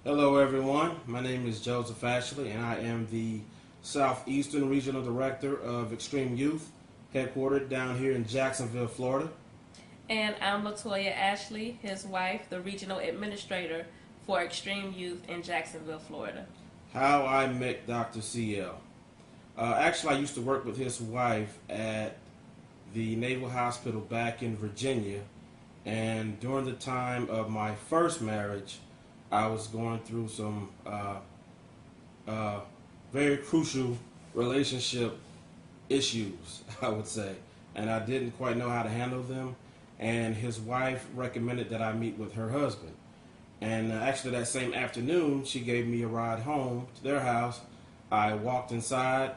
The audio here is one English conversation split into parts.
Hello, everyone. My name is Joseph Ashley, and I am the Southeastern Regional Director of Extreme Youth, headquartered down here in Jacksonville, Florida. And I'm Toya Ashley, his wife, the Regional Administrator for Extreme Youth in Jacksonville, Florida. How I met Dr. CL. Actually, I used to work with his wife at the Naval Hospital back in Virginia, and during the time of my first marriage, I was going through some uh, very crucial relationship issues, I would say, and I didn't quite know how to handle them. And his wife recommended that I meet with her husband. And actually, that same afternoon, she gave me a ride home to their house. I walked inside,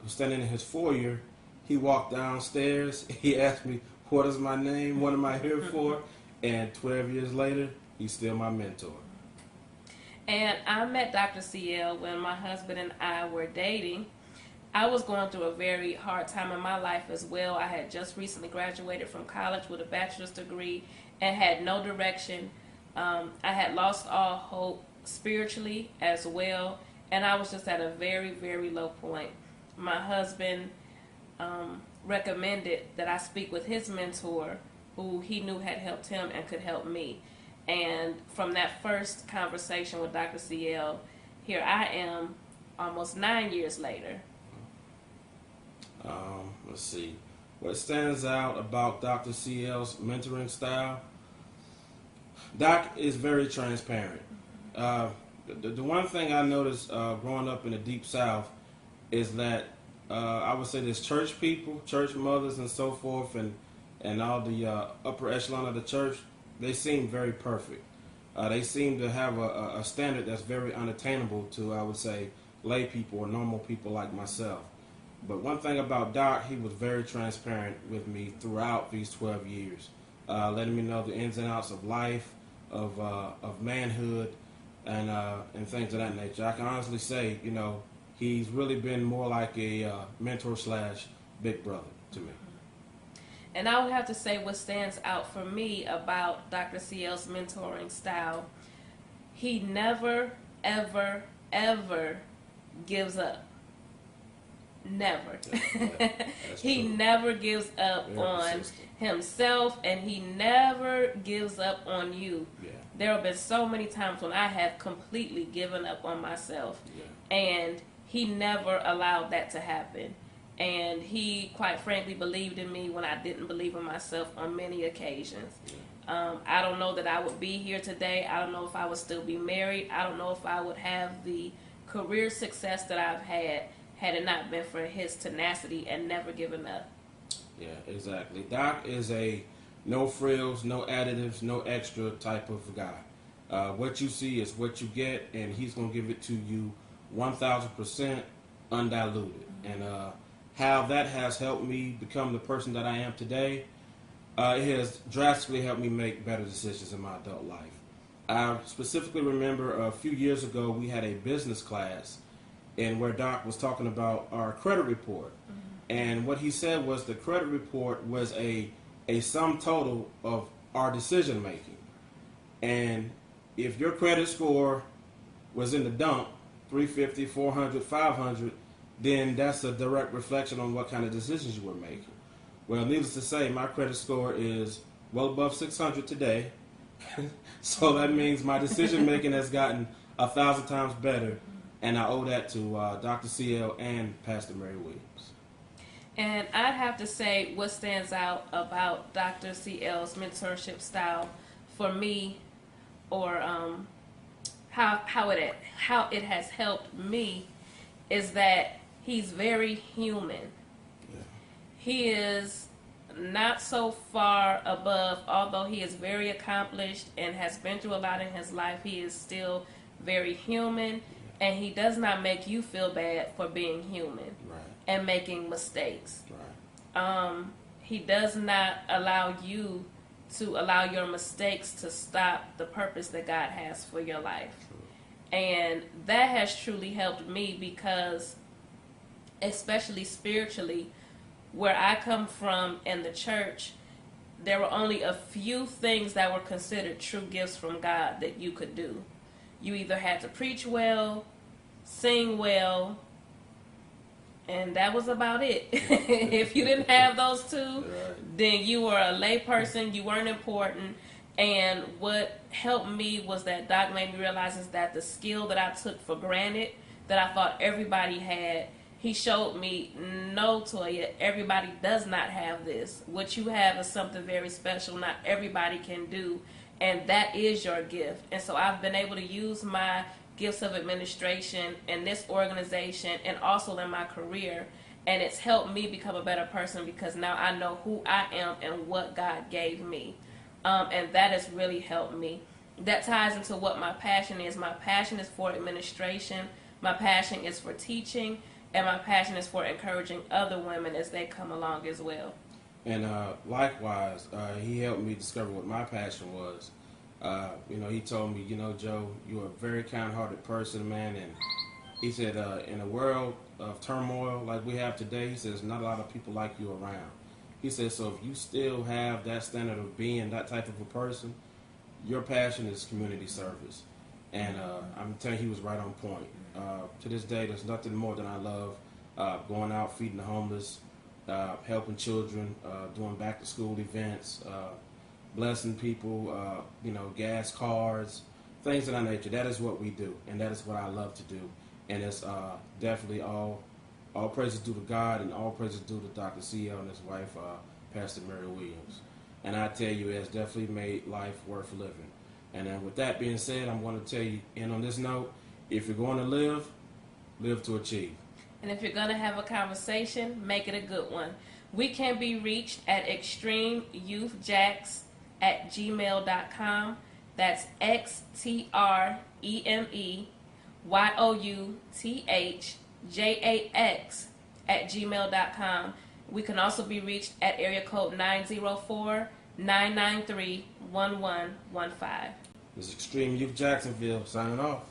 was standing in his foyer. He walked downstairs. He asked me, "What is my name? What am I here for?" And 12 years later, he's still my mentor. And I met Dr. CL when my husband and I were dating. I was going through a very hard time in my life as well. I had just recently graduated from college with a bachelor's degree and had no direction. I had lost all hope spiritually as well, and I was just at a very, very low point. My husband recommended that I speak with his mentor, who he knew had helped him and could help me. And from that first conversation with Dr. CL, here I am almost 9 years later. Let's see. What stands out about Dr. CL's mentoring style? Doc is very transparent. The one thing I noticed growing up in the Deep South is that I would say there's church people, church mothers, and so forth, and all the upper echelon of the church. They seem very perfect. They seem to have a standard that's very unattainable to, I would say, lay people or normal people like myself. But one thing about Doc, he was very transparent with me throughout these 12 years, letting me know the ins and outs of life, of manhood, and things of that nature. I can honestly say, he's really been more like a mentor slash big brother to me. And I would have to say what stands out for me about Dr. CL's mentoring style, he never, ever, ever gives up. Never. He true. never gives up Very on persistent. himself, and he never gives up on you. Yeah. There have been so many times when I have completely given up on myself, Yeah. and he never allowed that to happen. And he, quite frankly, believed in me when I didn't believe in myself on many occasions. I don't know that I would be here today. I don't know if I would still be married. I don't know if I would have the career success that I've had it not been for his tenacity and never giving up. Yeah, exactly. Doc is a no frills, no additives, no extra type of guy. What you see is what you get, and he's going to give it to you 1,000% undiluted. And how that has helped me become the person that I am today, it has drastically helped me make better decisions in my adult life. I specifically remember a few years ago we had a business class and where Doc was talking about our credit report. And what he said was the credit report was a sum total of our decision making. And if your credit score was in the dump, 350, 400, 500, then that's a direct reflection on what kind of decisions you were making. Well, needless to say, my credit score is well above 600 today. So that means my decision making has gotten 1,000 times better. And I owe that to Dr. CL and Pastor Mary Williams. And I'd have to say what stands out about Dr. CL's mentorship style for me, or how it has helped me, is that he's very human. Yeah. He is not so far above, although he is very accomplished and has been through a lot in his life, he is still very human, and he does not make you feel bad for being human Right. and making mistakes. Right. He does not allow you to allow your mistakes to stop the purpose that God has for your life. True. And that has truly helped me because, especially spiritually, where I come from in the church, there were only a few things that were considered true gifts from God that you could do. You either had to preach well, sing well, and that was about it. If you didn't have those two, then you were a lay person. You weren't important. And what helped me was that Doc made me realize is that the skill that I took for granted, that I thought everybody had, he showed me, no, Toya, everybody does not have this. What you have is something very special. Not everybody can do. And that is your gift. And so I've been able to use my gifts of administration in this organization and also in my career, and it's helped me become a better person because now I know who I am and what God gave me, and that has really helped me. That ties into what my passion is. My passion is for administration, my passion is for teaching, and my passion is for encouraging other women as they come along as well. And likewise, he helped me discover what my passion was. He told me, Joe, you're a very kind-hearted person, man. And he said, in a world of turmoil like we have today, he says, not a lot of people like you around. He said, so if you still have that standard of being that type of a person, your passion is community service. And I'm telling you, he was right on point. To this day, there's nothing more than I love going out, feeding the homeless, helping children, doing back-to-school events, blessing people, gas cards, things of that nature. That is what we do, and that is what I love to do. And it's definitely all praises due to God, and all praises due to Dr. CL and his wife, Pastor Mary Williams. And I tell you, it has definitely made life worth living. And then with that being said, I'm going to tell you, and on this note, if you're going to live to achieve. And if you're going to have a conversation, make it a good one. We can be reached at extremeyouthjacks@gmail.com. That's XTREMEYOUTHJAX@gmail.com. We can also be reached at area code 904-993-1115. This is Extreme Youth Jacksonville signing off.